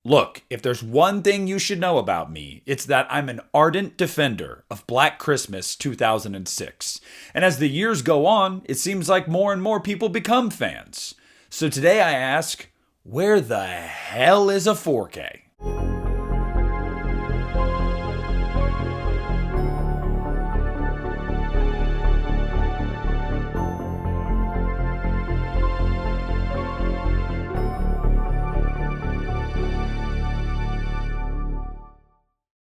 Look, if there's one thing you should know about me, it's that I'm an ardent defender of Black Christmas 2006. And as the years go on, it seems like more and more people become fans. So today I ask, where the hell is a 4K?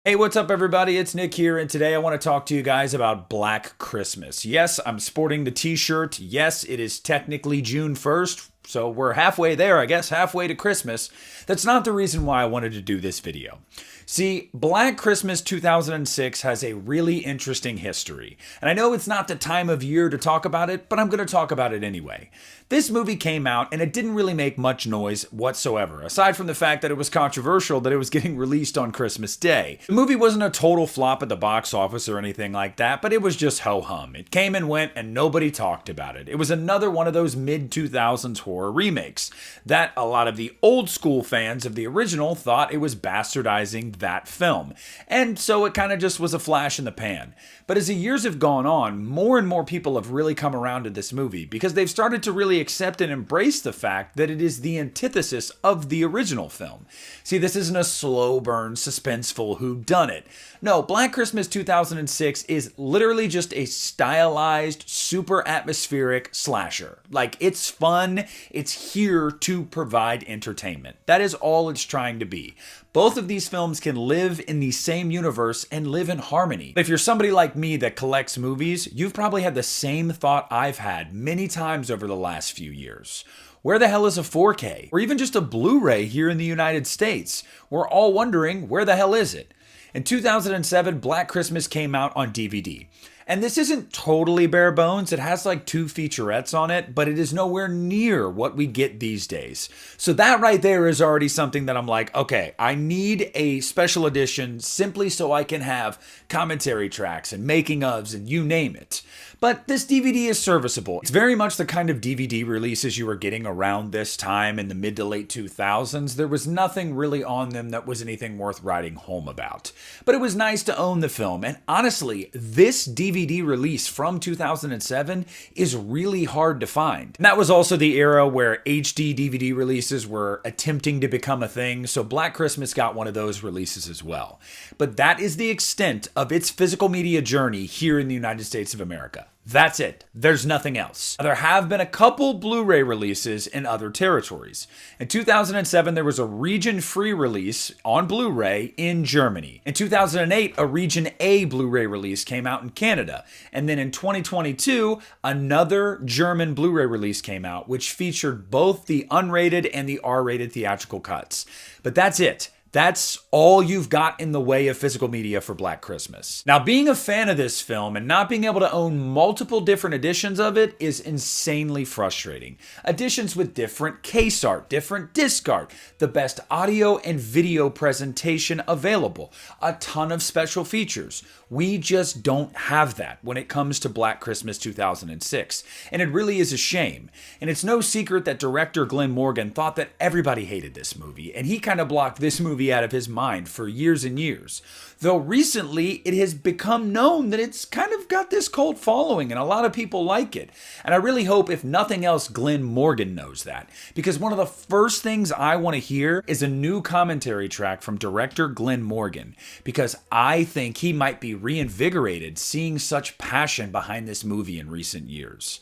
Hey, what's up everybody? It's Nick here, and today I want to talk to you guys about Black Christmas. Yes, I'm sporting the t-shirt. Yes, it is technically June 1st, so we're halfway there, I guess, halfway to Christmas. That's not the reason why I wanted to do this video. See, Black Christmas 2006 has a really interesting history, and I know it's not the time of year to talk about it, but I'm going to talk about it anyway. This movie came out and it didn't really make much noise whatsoever, aside from the fact that it was controversial that it was getting released on Christmas Day. The movie wasn't a total flop at the box office or anything like that, but it was just ho-hum. It came and went and nobody talked about it. It was another one of those mid-2000s horror remakes that a lot of the old school fans of the original thought it was bastardizing that film. And so it kind of just was a flash in the pan. But as the years have gone on, more and more people have really come around to this movie because they've started to really accept and embrace the fact that it is the antithesis of the original film. See, this isn't a slow burn, suspenseful whodunit. No, Black Christmas 2006 is literally just a stylized, super atmospheric slasher. Like, it's fun, it's here to provide entertainment. That is all it's trying to be. Both of these films can live in the same universe and live in harmony. If you're somebody like me that collects movies, you've probably had the same thought I've had many times over the last few years. Where the hell is a 4K? Or even just a Blu-ray here in the United States? We're all wondering, where the hell is it? In 2007, Black Christmas came out on DVD. And this isn't totally bare bones. It has like 2 featurettes on it, but it is nowhere near what we get these days. So that right there is already something that I'm like, okay, I need a special edition simply so I can have commentary tracks and making ofs and you name it. But this DVD is serviceable. It's very much the kind of DVD releases you were getting around this time in the mid to late 2000s. There was nothing really on them that was anything worth writing home about. But it was nice to own the film. And honestly, this DVD release from 2007 is really hard to find. And that was also the era where HD DVD releases were attempting to become a thing. So Black Christmas got one of those releases as well. But that is the extent of its physical media journey here in the United States of America. That's it. There's nothing else. There have been a couple Blu-ray releases in other territories. In 2007, there was a region-free release on Blu-ray in Germany. In 2008, a Region A Blu-ray release came out in Canada. And then in 2022, another German Blu-ray release came out, which featured both the unrated and the R-rated theatrical cuts. But that's it. That's all you've got in the way of physical media for Black Christmas. Now, being a fan of this film and not being able to own multiple different editions of it is insanely frustrating. Editions with different case art, different disc art, the best audio and video presentation available, a ton of special features. We just don't have that when it comes to Black Christmas 2006, and it really is a shame. And it's no secret that director Glenn Morgan thought that everybody hated this movie, and he kind of blocked this movie out of his mind for years and years. Though recently, it has become known that it's kind of got this cult following and a lot of people like it. And I really hope, if nothing else, Glenn Morgan knows that. Because one of the first things I want to hear is a new commentary track from director Glenn Morgan. Because I think he might be reinvigorated seeing such passion behind this movie in recent years.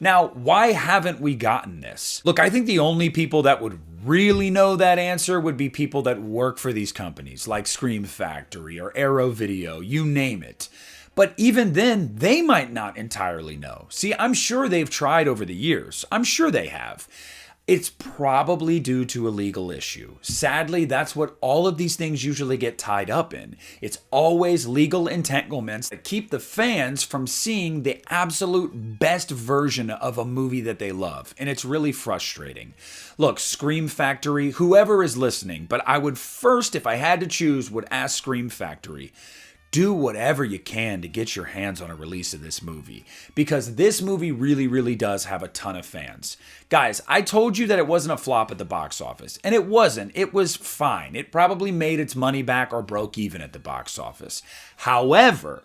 Now, why haven't we gotten this? Look, I think the only people that would really know that answer would be people that work for these companies like Scream Factory or Arrow Video, you name it. But even then, they might not entirely know. See, I'm sure they've tried over the years. I'm sure they have. It's probably due to a legal issue. Sadly, that's what all of these things usually get tied up in. It's always legal entanglements that keep the fans from seeing the absolute best version of a movie that they love. And it's really frustrating. Look, Scream Factory, whoever is listening, but I would first, if I had to choose, would ask Scream Factory, do whatever you can to get your hands on a release of this movie, because this movie really, really does have a ton of fans. Guys, I told you that it wasn't a flop at the box office, and it wasn't. It was fine. It probably made its money back or broke even at the box office. However,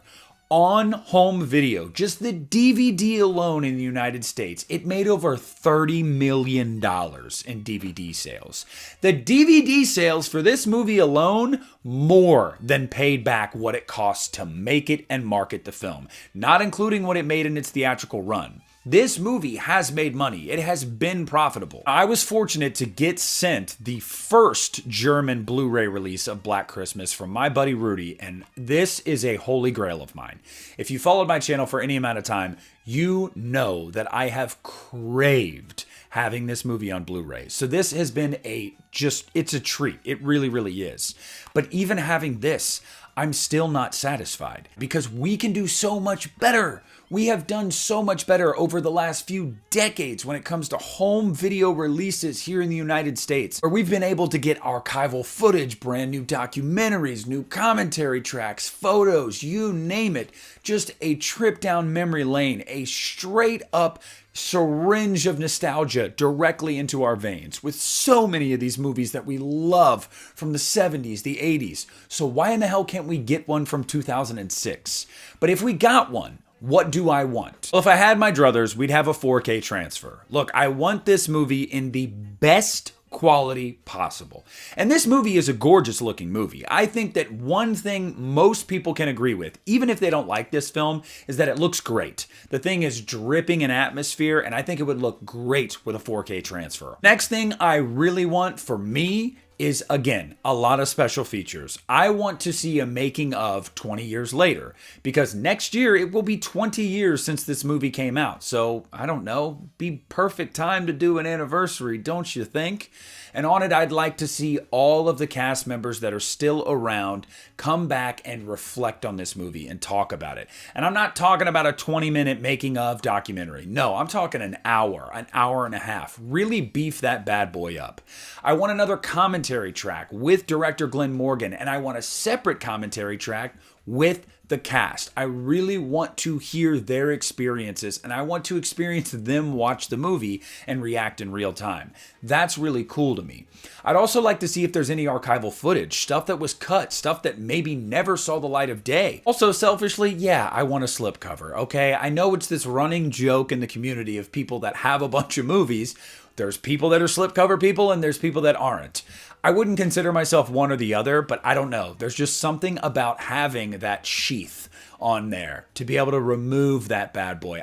on home video, just the DVD alone in the United States, it made over $30 million in DVD sales. The DVD sales for this movie alone more than paid back what it cost to make it and market the film, not including what it made in its theatrical run. This movie has made money. It has been profitable. I was fortunate to get sent the first German Blu-ray release of Black Christmas from my buddy Rudy, and this is a holy grail of mine. If you followed my channel for any amount of time, you know that I have craved having this movie on Blu-ray. So this has been it's a treat. It really, really is. But even having this, I'm still not satisfied, because we can do so much better. We have done so much better over the last few decades when it comes to home video releases here in the United States, where we've been able to get archival footage, brand new documentaries, new commentary tracks, photos, you name it. Just a trip down memory lane, a straight up syringe of nostalgia directly into our veins with so many of these movies that we love from the 70s, the 80s. So why in the hell can't we get one from 2006? But if we got one, what do I want? Well, if I had my druthers, we'd have a 4K transfer. Look, I want this movie in the best quality possible. And this movie is a gorgeous looking movie. I think that one thing most people can agree with, even if they don't like this film, is that it looks great. The thing is dripping in atmosphere, and I think it would look great with a 4K transfer. Next thing I really want for me is, again, a lot of special features. I want to see a making of 20 years later, because next year it will be 20 years since this movie came out. So, I don't know, be perfect time to do an anniversary, don't you think? And on it, I'd like to see all of the cast members that are still around come back and reflect on this movie and talk about it. And I'm not talking about a 20-minute making of documentary. No, I'm talking an hour and a half. Really beef that bad boy up. I want another commentary track with director Glenn Morgan, and I want a separate commentary track with the cast. I really want to hear their experiences, and I want to experience them watch the movie and react in real time. That's really cool to me. I'd also like to see if there's any archival footage, stuff that was cut, stuff that maybe never saw the light of day. Also, selfishly, yeah, I want a slipcover, okay? I know it's this running joke in the community of people that have a bunch of movies. There's people that are slipcover people, and there's people that aren't. I wouldn't consider myself one or the other, but I don't know. There's just something about having that sheath on there to be able to remove that bad boy.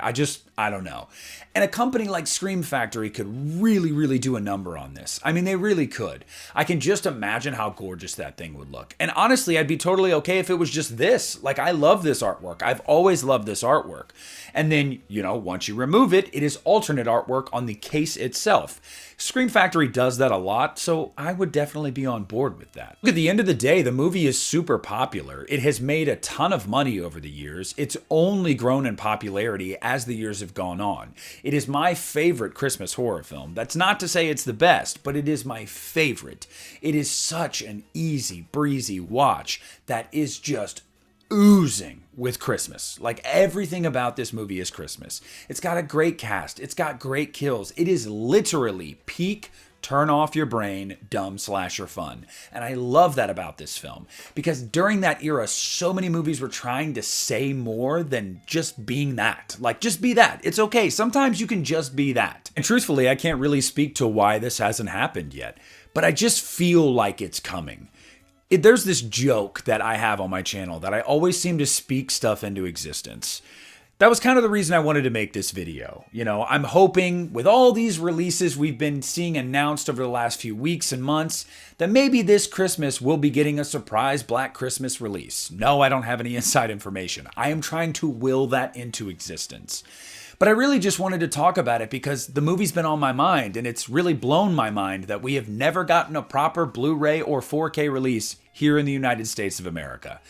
I don't know. And a company like Scream Factory could really, really do a number on this. I mean, they really could. I can just imagine how gorgeous that thing would look. And honestly, I'd be totally okay if it was just this. Like, I love this artwork. I've always loved this artwork. And then, once you remove it, it is alternate artwork on the case itself. Scream Factory does that a lot, so I would definitely be on board with that. Look, at the end of the day, the movie is super popular. It has made a ton of money over the years. It's only grown in popularity as the years have gone on. It is my favorite Christmas horror film. That's not to say it's the best, but it is my favorite. It is such an easy breezy watch that is just oozing with Christmas. Like, everything about this movie is Christmas. It's got a great cast. It's got great kills. It is literally peak turn off your brain, dumb slasher fun. And I love that about this film, because during that era, so many movies were trying to say more than just being that. Like, just be that. It's okay. Sometimes you can just be that. And truthfully, I can't really speak to why this hasn't happened yet, but I just feel like it's coming. There's this joke that I have on my channel that I always seem to speak stuff into existence. That was kind of the reason I wanted to make this video. I'm hoping with all these releases we've been seeing announced over the last few weeks and months, that maybe this Christmas we'll be getting a surprise Black Christmas release. No, I don't have any inside information. I am trying to will that into existence. But I really just wanted to talk about it because the movie's been on my mind, and it's really blown my mind that we have never gotten a proper Blu-ray or 4K release here in the United States of America.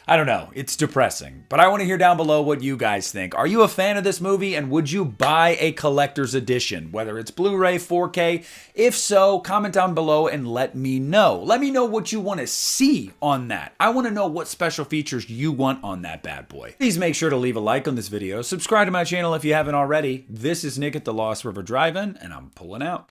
I don't know. It's depressing. But I want to hear down below what you guys think. Are you a fan of this movie, and would you buy a collector's edition, whether it's Blu-ray, 4K? If so, comment down below and let me know. Let me know what you want to see on that. I want to know what special features you want on that bad boy. Please make sure to leave a like on this video. Subscribe to my channel if you haven't already. This is Nick at the Lost River Drive-In, and I'm pulling out.